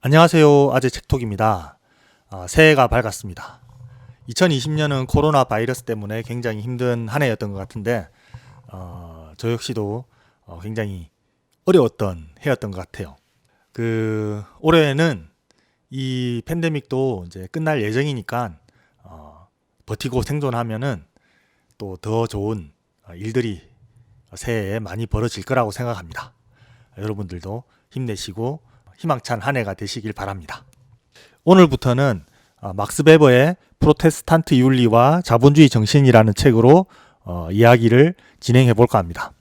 안녕하세요. 아재 책톡입니다. 새해가 밝았습니다. 2020년은 코로나 바이러스 때문에 굉장히 힘든 한 해였던 것 같은데 저 역시도 굉장히 어려웠던 해였던 것 같아요. 올해는 이 팬데믹도 이제 끝날 예정이니까 버티고 생존하면은 또 더 좋은 일들이 새해에 많이 벌어질 거라고 생각합니다. 여러분들도 힘내시고 희망찬 한 해가 되시길 바랍니다. 오늘부터는 막스 베버의 프로테스탄트 윤리와 자본주의 정신이라는 책으로 이야기를 진행해 볼까 합니다.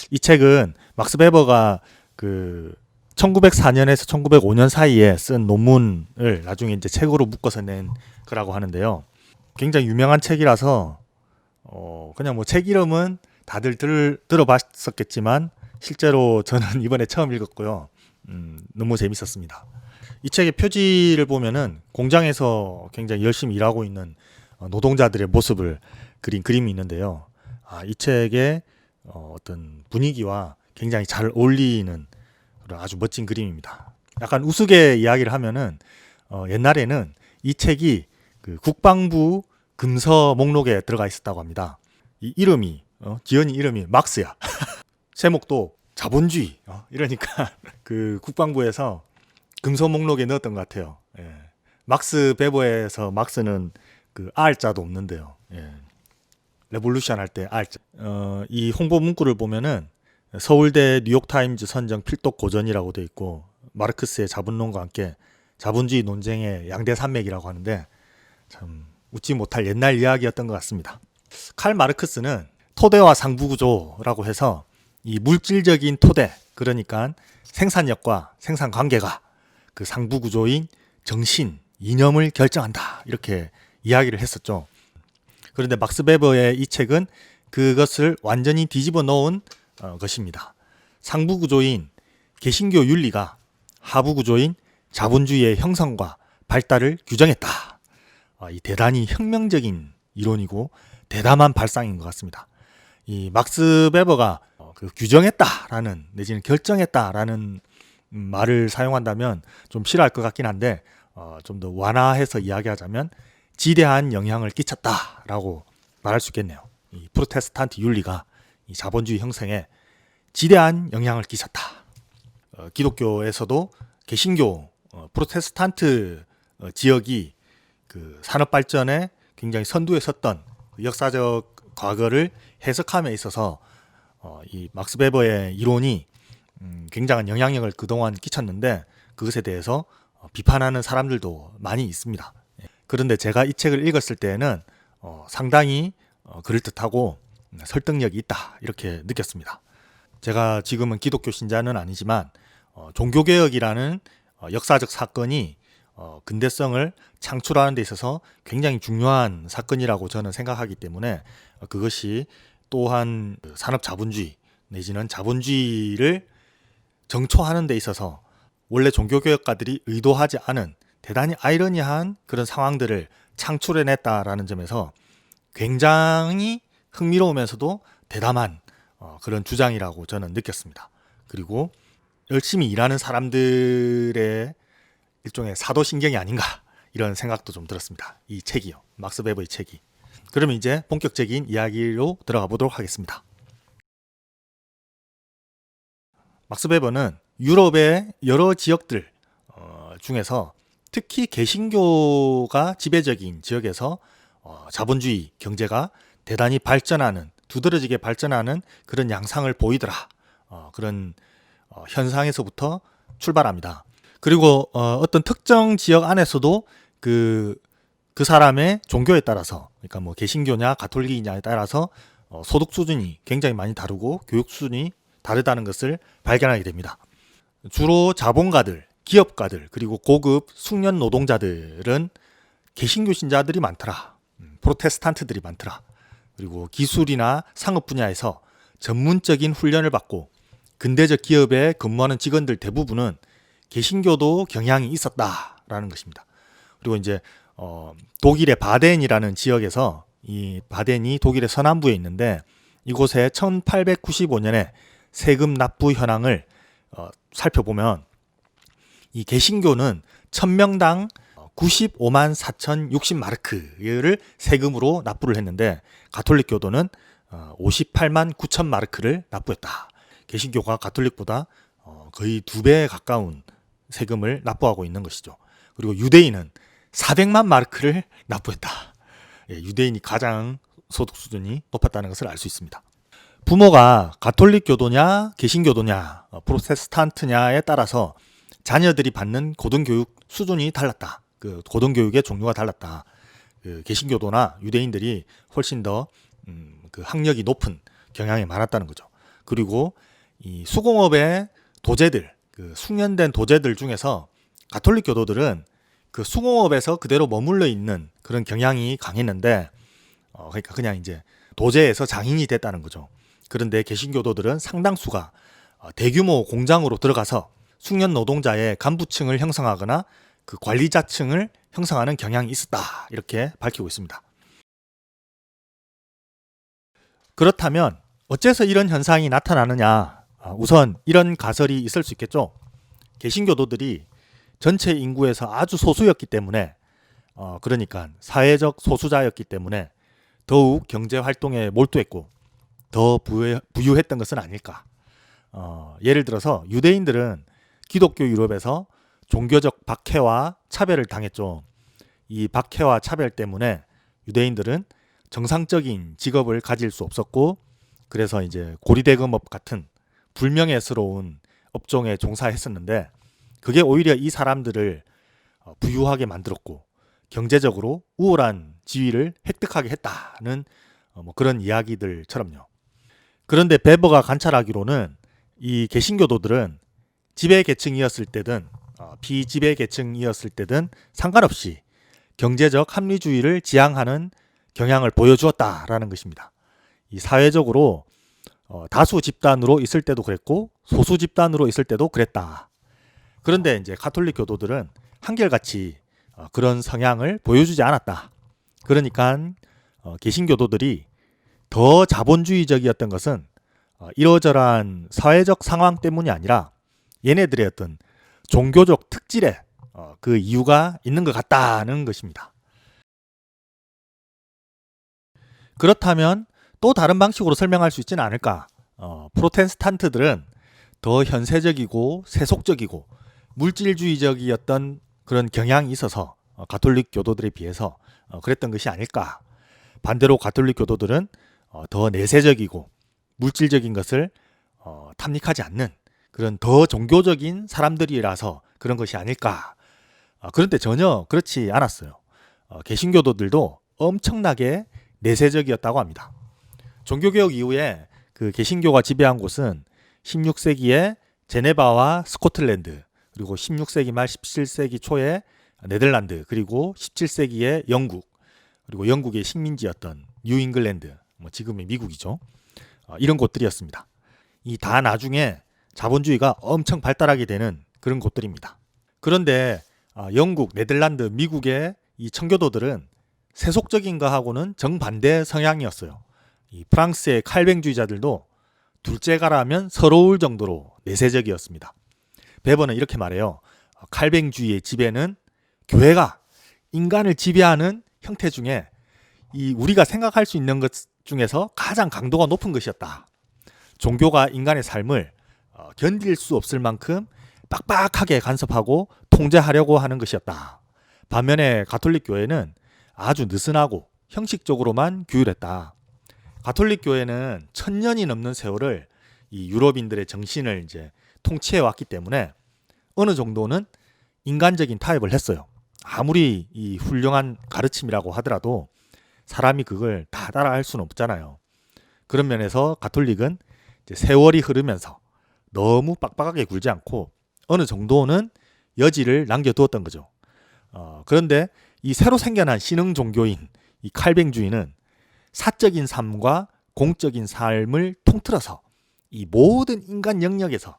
이 책은 막스 베버가 1904년에서 1905년 사이에 쓴 논문을 나중에 이제 책으로 묶어서 낸 거라고 하는데요. 굉장히 유명한 책이라서 그냥 뭐 책 이름은 다들 들어봤었겠지만 실제로 저는 이번에 처음 읽었고요. 너무 재밌었습니다. 이 책의 표지를 보면은 공장에서 굉장히 열심히 일하고 있는 노동자들의 모습을 그린 그림이 있는데요. 이 책의 어떤 분위기와 굉장히 잘 어울리는 그런 아주 멋진 그림입니다. 약간 우스개 이야기를 하면은 옛날에는 이 책이 그 국방부 금서 목록에 들어가 있었다고 합니다. 이 이름이 지은이 이름이 막스야. 제목도 자본주의 이러니까 그 국방부에서 금서 목록에 넣었던 것 같아요. 예. 막스 베버에서 막스는 그 R자도 없는데요. 예. 레볼루션 할 때 R자. 이 홍보 문구를 보면은 서울대 뉴욕타임즈 선정 필독 고전이라고 돼 있고 마르크스의 자본론과 함께 자본주의 논쟁의 양대 산맥이라고 하는데 참 웃지 못할 옛날 이야기였던 것 같습니다. 칼 마르크스는 토대와 상부구조라고 해서 이 물질적인 토대, 그러니까 생산력과 생산 관계가 그 상부 구조인 정신, 이념을 결정한다. 이렇게 이야기를 했었죠. 그런데 막스 베버의 이 책은 그것을 완전히 뒤집어 놓은 것입니다. 상부 구조인 개신교 윤리가 하부 구조인 자본주의의 형성과 발달을 규정했다. 이 대단히 혁명적인 이론이고 대담한 발상인 것 같습니다. 이 막스 베버가 규정했다라는 내지는 결정했다라는 말을 사용한다면 좀 싫어할 것 같긴 한데 좀 더 완화해서 이야기하자면 지대한 영향을 끼쳤다라고 말할 수 있겠네요. 이 프로테스탄트 윤리가 이 자본주의 형성에 지대한 영향을 끼쳤다. 기독교에서도 개신교 프로테스탄트 지역이 그 산업 발전에 굉장히 선두에 섰던 역사적 과거를 해석함에 있어서 이 막스 베버의 이론이 굉장한 영향력을 그동안 끼쳤는데 그것에 대해서 비판하는 사람들도 많이 있습니다. 그런데 제가 이 책을 읽었을 때에는 상당히 그럴듯하고 설득력이 있다 이렇게 느꼈습니다. 제가 지금은 기독교 신자는 아니지만 종교개혁이라는 역사적 사건이 근대성을 창출하는 데 있어서 굉장히 중요한 사건이라고 저는 생각하기 때문에 그것이 또한 산업 자본주의 내지는 자본주의를 정초하는 데 있어서 원래 종교개혁가들이 의도하지 않은 대단히 아이러니한 그런 상황들을 창출해냈다라는 점에서 굉장히 흥미로우면서도 대담한 그런 주장이라고 저는 느꼈습니다. 그리고 열심히 일하는 사람들의 일종의 사도신경이 아닌가 이런 생각도 좀 들었습니다. 이 책이요. 막스 베버의 책이. 그러면 이제 본격적인 이야기로 들어가 보도록 하겠습니다. 막스 베버는 유럽의 여러 지역들 중에서 특히 개신교가 지배적인 지역에서 자본주의 경제가 대단히 발전하는 두드러지게 발전하는 그런 양상을 보이더라. 그런 현상에서부터 출발합니다. 그리고 어떤 특정 지역 안에서도 그 사람의 종교에 따라서 그러니까 뭐 개신교냐 가톨릭이냐에 따라서 소득 수준이 굉장히 많이 다르고 교육 수준이 다르다는 것을 발견하게 됩니다. 주로 자본가들, 기업가들 그리고 고급 숙련 노동자들은 개신교 신자들이 많더라. 프로테스탄트들이 많더라. 그리고 기술이나 상업 분야에서 전문적인 훈련을 받고 근대적 기업에 근무하는 직원들 대부분은 개신교도 경향이 있었다라는 것입니다. 그리고 이제 독일의 바덴이라는 지역에서 이 바덴이 독일의 서남부에 있는데 이곳에 1895년에 세금 납부 현황을 살펴보면 이 개신교는 1000명당 95만 4,060마르크를 세금으로 납부를 했는데 가톨릭교도는 58만 9천 마르크를 납부했다. 개신교가 가톨릭보다 거의 2배에 가까운 세금을 납부하고 있는 것이죠. 그리고 유대인은 400만 마르크를 납부했다. 유대인이 가장 소득 수준이 높았다는 것을 알 수 있습니다. 부모가 가톨릭 교도냐 개신교도냐 프로테스탄트냐에 따라서 자녀들이 받는 고등교육 수준이 달랐다. 그 고등교육의 종류가 달랐다. 그 개신교도나 유대인들이 훨씬 더 그 학력이 높은 경향이 많았다는 거죠. 그리고 이 수공업의 도제들, 그 숙련된 도제들 중에서 가톨릭 교도들은 그 수공업에서 그대로 머물러 있는 그런 경향이 강했는데, 그러니까 그냥 이제 도제에서 장인이 됐다는 거죠. 그런데 개신교도들은 상당수가 대규모 공장으로 들어가서 숙련 노동자의 간부층을 형성하거나 그 관리자층을 형성하는 경향이 있었다. 이렇게 밝히고 있습니다. 그렇다면 어째서 이런 현상이 나타나느냐? 우선 이런 가설이 있을 수 있겠죠. 개신교도들이 전체 인구에서 아주 소수였기 때문에, 그러니까 사회적 소수자였기 때문에 더욱 경제 활동에 몰두했고 더 부유했던 것은 아닐까. 예를 들어서 유대인들은 기독교 유럽에서 종교적 박해와 차별을 당했죠. 이 박해와 차별 때문에 유대인들은 정상적인 직업을 가질 수 없었고, 그래서 이제 고리대금업 같은 불명예스러운 업종에 종사했었는데, 그게 오히려 이 사람들을 부유하게 만들었고 경제적으로 우월한 지위를 획득하게 했다는 그런 이야기들처럼요. 그런데 베버가 관찰하기로는 이 개신교도들은 지배 계층이었을 때든 비지배 계층이었을 때든 상관없이 경제적 합리주의를 지향하는 경향을 보여주었다라는 것입니다. 이 사회적으로 다수 집단으로 있을 때도 그랬고 소수 집단으로 있을 때도 그랬다. 그런데 이제 가톨릭 교도들은 한결같이 그런 성향을 보여주지 않았다. 그러니까 개신교도들이 더 자본주의적이었던 것은 이러저러한 사회적 상황 때문이 아니라 얘네들의 어떤 종교적 특질에 그 이유가 있는 것 같다는 것입니다. 그렇다면 또 다른 방식으로 설명할 수 있지는 않을까? 프로테스탄트들은 더 현세적이고 세속적이고 물질주의적이었던 그런 경향이 있어서 가톨릭 교도들에 비해서 그랬던 것이 아닐까? 반대로 가톨릭 교도들은 더 내세적이고 물질적인 것을 탐닉하지 않는 그런 더 종교적인 사람들이라서 그런 것이 아닐까? 그런데 전혀 그렇지 않았어요. 개신교도들도 엄청나게 내세적이었다고 합니다. 종교개혁 이후에 그 개신교가 지배한 곳은 16세기에 제네바와 스코틀랜드, 그리고 16세기 말 17세기 초에 네덜란드, 그리고 17세기에 영국, 그리고 영국의 식민지였던 뉴잉글랜드, 지금의 미국이죠. 이런 곳들이었습니다. 이 다 나중에 자본주의가 엄청 발달하게 되는 그런 곳들입니다. 그런데 영국, 네덜란드, 미국의 이 청교도들은 세속적인 거하고는 정반대 성향이었어요. 이 프랑스의 칼뱅주의자들도 둘째가라면 서러울 정도로 내세적이었습니다. 베버는 이렇게 말해요. 칼뱅주의의 지배는 교회가 인간을 지배하는 형태 중에 이 우리가 생각할 수 있는 것 중에서 가장 강도가 높은 것이었다. 종교가 인간의 삶을 견딜 수 없을 만큼 빡빡하게 간섭하고 통제하려고 하는 것이었다. 반면에 가톨릭 교회는 아주 느슨하고 형식적으로만 규율했다. 가톨릭 교회는 1000년이 넘는 세월을 이 유럽인들의 정신을 이제 통치해 왔기 때문에 어느 정도는 인간적인 타협을 했어요. 아무리 이 훌륭한 가르침이라고 하더라도 사람이 그걸 다 따라할 수는 없잖아요. 그런 면에서 가톨릭은 이제 세월이 흐르면서 너무 빡빡하게 굴지 않고 어느 정도는 여지를 남겨두었던 거죠. 그런데 이 새로 생겨난 신흥 종교인 이 칼뱅주의는 사적인 삶과 공적인 삶을 통틀어서 이 모든 인간 영역에서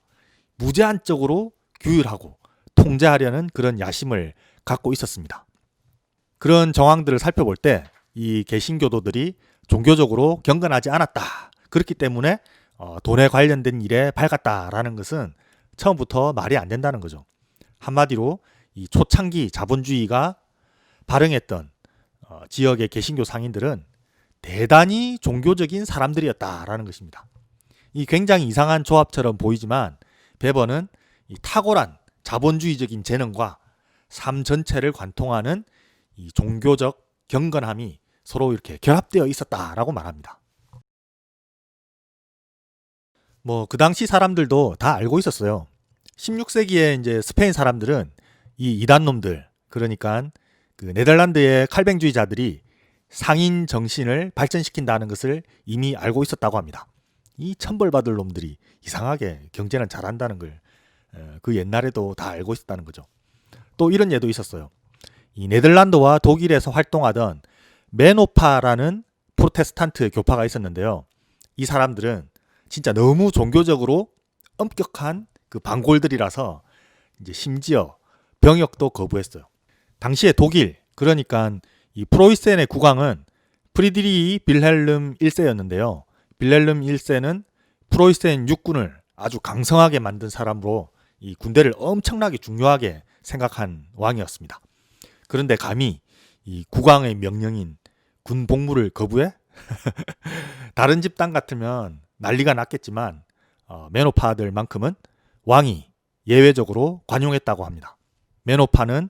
무제한적으로 규율하고 통제하려는 그런 야심을 갖고 있었습니다. 그런 정황들을 살펴볼 때 이 개신교도들이 종교적으로 경건하지 않았다. 그렇기 때문에 돈에 관련된 일에 밝았다라는 것은 처음부터 말이 안 된다는 거죠. 한마디로 이 초창기 자본주의가 발흥했던 지역의 개신교 상인들은 대단히 종교적인 사람들이었다라는 것입니다. 이 굉장히 이상한 조합처럼 보이지만 베버는 이 탁월한 자본주의적인 재능과 삶 전체를 관통하는 이 종교적 경건함이 서로 이렇게 결합되어 있었다라고 말합니다. 뭐 그 당시 사람들도 다 알고 있었어요. 16세기에 이제 스페인 사람들은 이 이단놈들, 그러니까 그 네덜란드의 칼뱅주의자들이 상인 정신을 발전시킨다는 것을 이미 알고 있었다고 합니다. 이 천벌받을 놈들이 이상하게 경제는 잘한다는 걸 그 옛날에도 다 알고 있었다는 거죠. 또 이런 예도 있었어요. 이 네덜란드와 독일에서 활동하던 메노파라는 프로테스탄트 교파가 있었는데요. 이 사람들은 진짜 너무 종교적으로 엄격한 그 반골들이라서 이제 심지어 병역도 거부했어요. 당시에 독일, 그러니까 이 프로이센의 국왕은 프리드리히 빌헬름 1세였는데요. 빌헬름 1세는 프로이센 육군을 아주 강성하게 만든 사람으로 이 군대를 엄청나게 중요하게 생각한 왕이었습니다. 그런데 감히 이 국왕의 명령인 군 복무를 거부해? 다른 집단 같으면 난리가 났겠지만 메노파들만큼은 왕이 예외적으로 관용했다고 합니다. 메노파는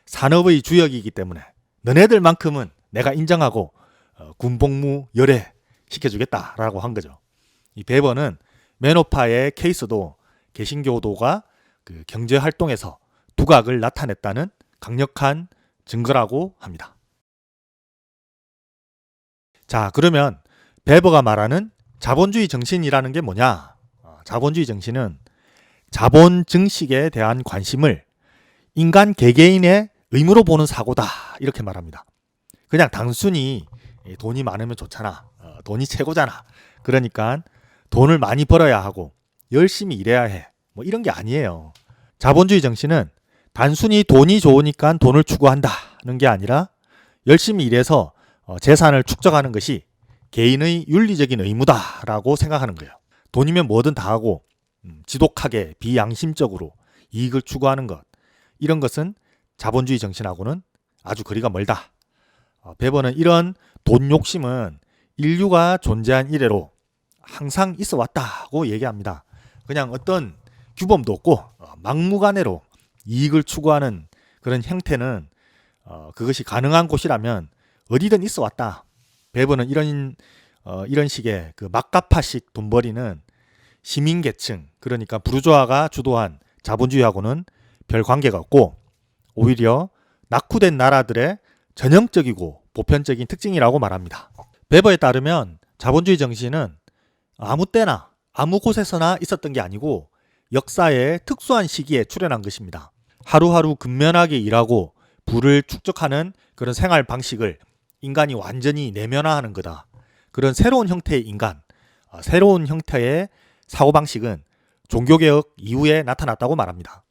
산업의 주역이기 때문에 너네들만큼은 내가 인정하고 군 복무 열애 시켜주겠다라고 한 거죠. 이 베버는 메노파의 케이스도 개신교도가 그 경제 활동에서 두각을 나타냈다는 강력한 증거라고 합니다. 자, 그러면 베버가 말하는 자본주의 정신이라는 게 뭐냐? 자본주의 정신은 자본 증식에 대한 관심을 인간 개개인의 의무로 보는 사고다, 이렇게 말합니다. 그냥 단순히 돈이 많으면 좋잖아, 돈이 최고잖아, 그러니까 돈을 많이 벌어야 하고 열심히 일해야 해, 뭐 이런 게 아니에요. 자본주의 정신은 단순히 돈이 좋으니까 돈을 추구한다는 게 아니라 열심히 일해서 재산을 축적하는 것이 개인의 윤리적인 의무다라고 생각하는 거예요. 돈이면 뭐든 다 하고 지독하게 비양심적으로 이익을 추구하는 것, 이런 것은 자본주의 정신하고는 아주 거리가 멀다. 베버는 이런 돈 욕심은 인류가 존재한 이래로 항상 있어 왔다고 얘기합니다. 그냥 어떤 규범도 없고 막무가내로 이익을 추구하는 그런 형태는 그것이 가능한 곳이라면 어디든 있어 왔다. 베버는 이런 식의 그 막가파식 돈벌이는 시민계층, 그러니까 부르주아가 주도한 자본주의하고는 별 관계가 없고 오히려 낙후된 나라들의 전형적이고 보편적인 특징이라고 말합니다. 베버에 따르면 자본주의 정신은 아무 때나 아무 곳에서나 있었던 게 아니고 역사의 특수한 시기에 출현한 것입니다. 하루하루 근면하게 일하고 부를 축적하는 그런 생활 방식을 인간이 완전히 내면화하는 거다. 그런 새로운 형태의 인간, 새로운 형태의 사고방식은 종교개혁 이후에 나타났다고 말합니다.